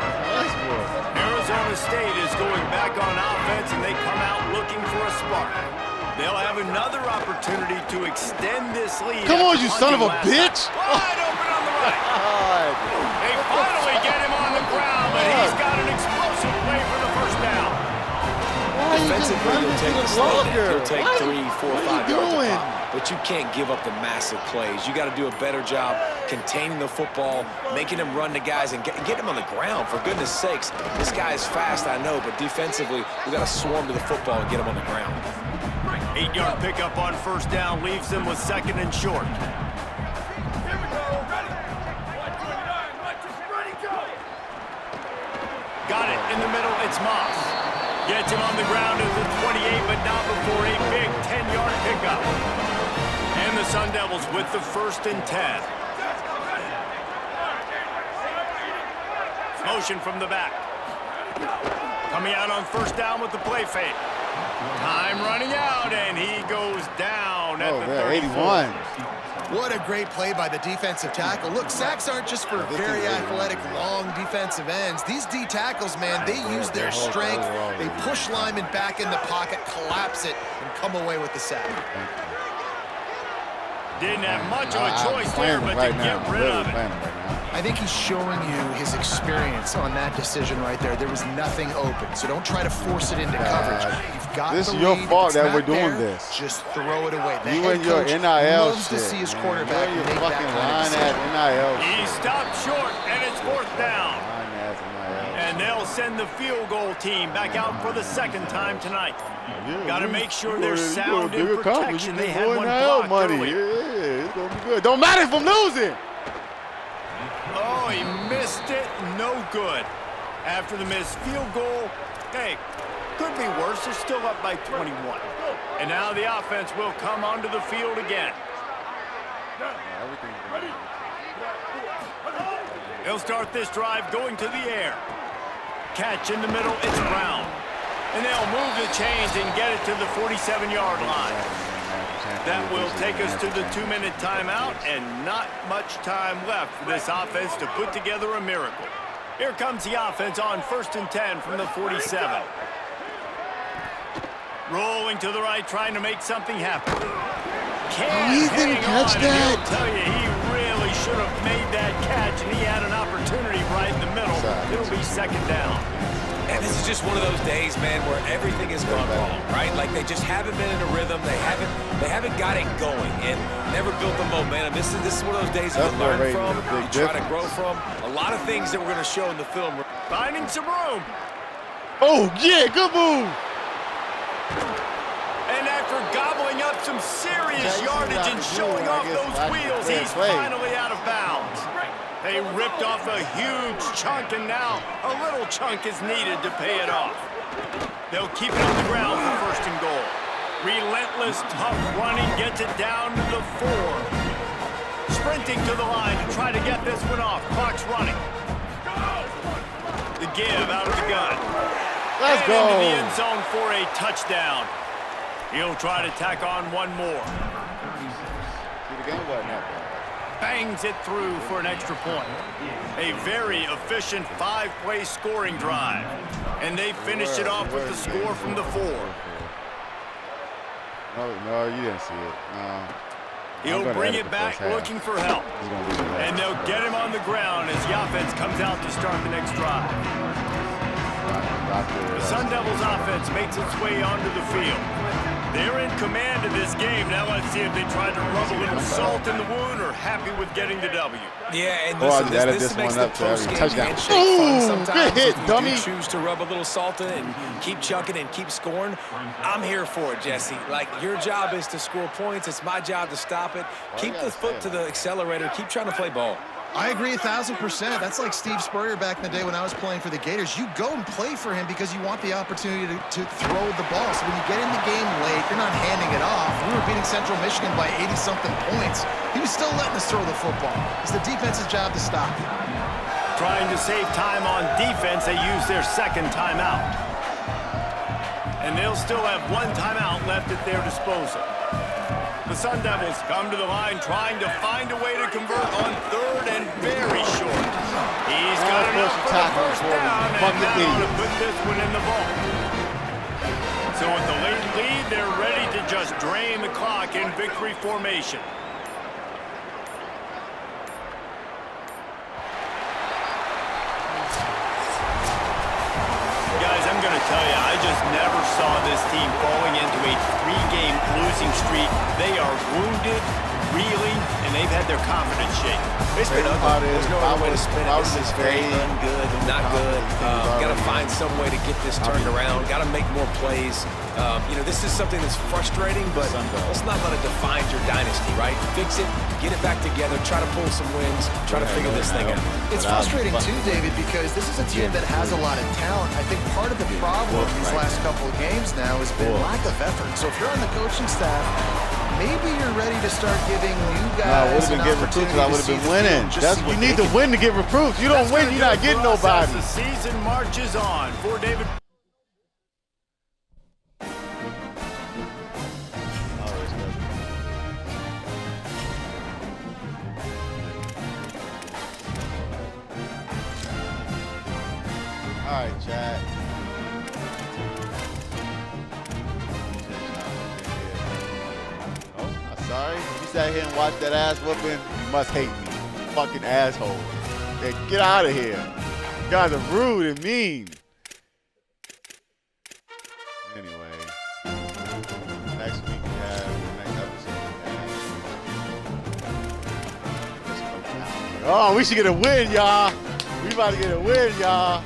Arizona State is going back on offense, and they come out looking for a spark. They'll have another opportunity to extend this lead. Come on, you son of a bitch! Wide open on the right. They finally get him on the ground, but he's got an explosive play for the first down. Defensively, he'll take a slow down. He'll take 3, 4, 5 yards a pop. But you can't give up the massive plays. You got to do a better job containing the football, making him run to guys, and get him on the ground. For goodness sakes, this guy is fast, I know, but defensively, we got to swarm to the football and get him on the ground. 8-yard pickup on first down leaves them with 2nd and short. Got it in the middle. It's Moss. Gets him on the ground at the 28, but not before a big 10-yard pickup. And the Sun Devils with the 1st and 10. Motion from the back. Coming out on first down with the play fake. Time running out, and he goes down at the 81. What a great play by the defensive tackle. Look, sacks aren't just for very athletic, long defensive ends. These D tackles, man, they use their strength. They push linemen back in the pocket, collapse it, and come away with the sack. Didn't have much of a choice there, but to get rid of it. I think he's showing you his experience on that decision right there. There was nothing open, so don't try to force it into coverage. You've got this the is your lead. fault It's that not we're doing there. this. Just throw it away. The You head and your coach NIL loves shit, to see his man. quarterback You make that fucking kind of line decision. at NIL He shit. stopped short, and it's 4th down. Line at NIL. And they'll send the field goal team back out for the 2nd time tonight. Got to make sure they're sound in protection. They had one blocked money. early. Yeah, it's going to be good. Don't matter if I'm losing. Oh, he missed it. No good. After the missed field goal, hey, could be worse. They're still up by 21. And now the offense will come onto the field again. They'll start this drive going to the air. Catch in the middle, it's Brown. And they'll move the chains and get it to the 47-yard line. That will take us to the 2-minute timeout, and not much time left for this offense to put together a miracle. Here comes the offense on 1st and 10 from the 47. Rolling to the right, trying to make something happen. Can't hang on, and he'll tell you he really should have made that catch, and he had an opportunity right in the middle. It'll be 2nd down. And this is just one of those days, man, where everything has gone wrong, right? Like they just haven't been in a rhythm. They haven't got it going and never built the momentum. This is one of those days that you learn from, you try to grow from. A lot of things that we're going to show in the film. Finding some room. Oh, yeah, good move. And after gobbling up some serious yardage and showing off those wheels, he's finally out of bounds. They ripped off a huge chunk, and now a little chunk is needed to pay it off. They'll keep it on the ground for 1st and goal. Relentless, tough running gets it down to the 4. Sprinting to the line to try to get this one off. Clock's running. The give out of the gun. Let's go. Into the end zone for a touchdown. He'll try to tack on one more. See, the game wasn't that bad. Bangs it through for an extra point. A very efficient 5-play scoring drive. And they finished it off with the score from the 4. No, you didn't see it. No. He'll bring it back looking for help. And they'll get him on the ground as the offense comes out to start the next drive. The Sun Devils offense makes its way onto the field. They're in command of this game. Now let's see if they try to rub a little salt in the wound or happy with getting the W. Yeah, and listen, this makes the post-game handshake fun sometimes. Good hit, dummy. If you choose to rub a little salt in it and keep chucking and keep scoring, I'm here for it, Jesse. Like, your job is to score points. It's my job to stop it. Keep the foot to the accelerator. Keep trying to play ball. I agree 1,000%. That's like Steve Spurrier back in the day when I was playing for the Gators. You go and play for him because you want the opportunity to throw the ball. So when you get in the game late, you're not handing it off. We were beating Central Michigan by 80-something points. He was still letting us throw the football. It's the defense's job to stop. Trying to save time on defense, they use their 2nd timeout. And they'll still have 1 timeout left at their disposal. The Sun Devils come to the line trying to find a way to convert on 3rd and very short. He's got enough for the 1st down, and now to put this one in the vault. So with the late lead, they're ready to just drain the clock in victory formation. Guys, I'm going to tell you, I just never saw this team falling into a 3-game losing streak. They are wounded, reeling, and they've had their confidence shaken. It's been ugly. There's no other way to spin it. This is very good, not good. Got to find some way to get this turned around. Got to make more plays. You know, this is something that's frustrating, but let's not let it define your dynasty, right? Fix it, get it back together, try to pull some wins, try to figure this thing out. It's frustrating too, David, because this is a team that has a lot of talent. I think part of the problem these last couple of games now has been lack of effort. So if you're on the coaching staff, maybe you're ready to start giving new guys an opportunity. I would have been winning. You need to win to get recruits. You don't win, you're not getting nobody. The season marches on for David. All right, Chad. Oh, I'm sorry. You sat here and watched that ass whooping. You must hate me. Fucking asshole. Hey, get out of here. You guys are rude and mean. Anyway, next week we have the next episode. Oh, we should get a win, y'all. We about to get a win, y'all.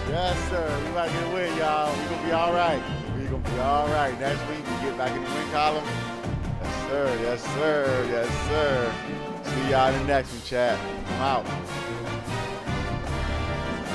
Yes, sir. We about to get a win, y'all. We're going to be all right. We're going to be all right. Next week, we get back in the win column. Yes, sir. Yes, sir. Yes, sir. See y'all in the next one, chat. I'm out.